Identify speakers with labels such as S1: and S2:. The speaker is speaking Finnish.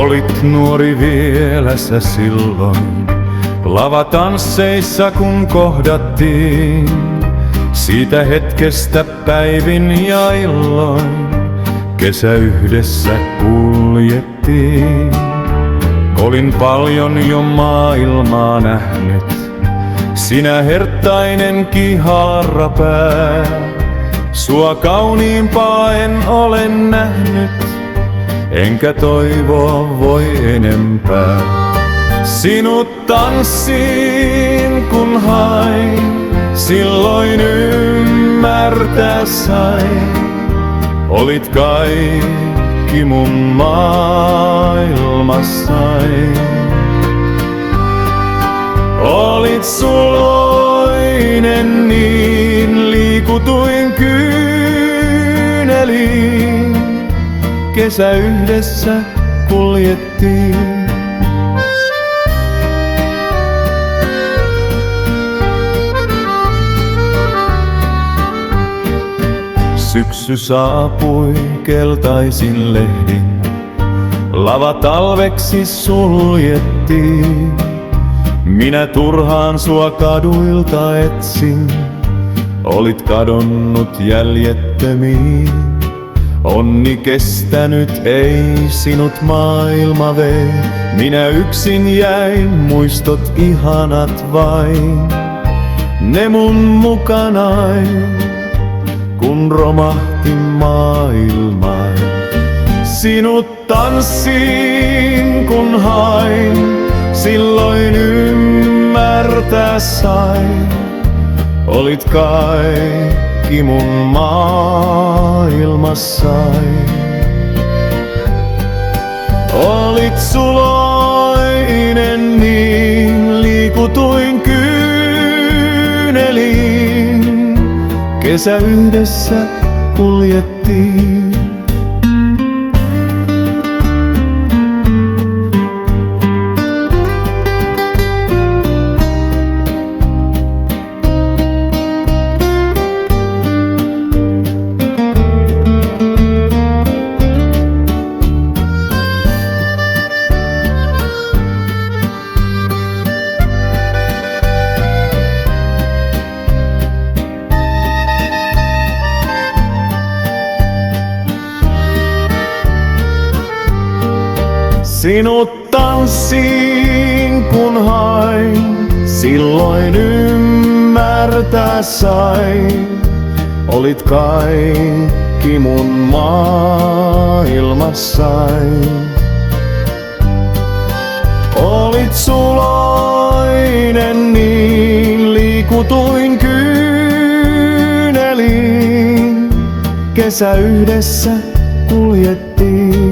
S1: Olit nuori vielä sä silloin, lavatansseissa kun kohdattiin. Siitä hetkestä päivin ja illoin, kesä yhdessä kuljettiin. Olin paljon jo maailmaa nähnyt, sinä herttainen kiharapää. Sua kauniimpaa en ole nähnyt, enkä toivoa voi enempää. Sinut tanssiin kun hain, silloin ymmärtää sain. Olit kaikki mun maailmassai. Olit suloinen niin liikutuin kyyneliin. Kesä yhdessä kuljettiin. Syksy saapui keltaisin lehdin, lava talveksi suljettiin. Minä turhaan sua kaduilta etsin, olit kadonnut jäljettömiin. Onni kestänyt ei, sinut maailma vei. Minä yksin jäin, muistot ihanat vain. Ne mun mukanain, kun romahti maailmain. Sinut tanssiin kun hain, silloin ymmärtää sain. Olit kaikki mun maailmassai. Olit suloinen niin liikutuin kyyneliin. Kesä yhdessä kuljettiin. Sinut tanssiin kun hain, silloin ymmärtää sain. Olit kaikki mun maailmassai. Olit suloinen niin liikutuin kyyneliin. Kesä yhdessä kuljettiin.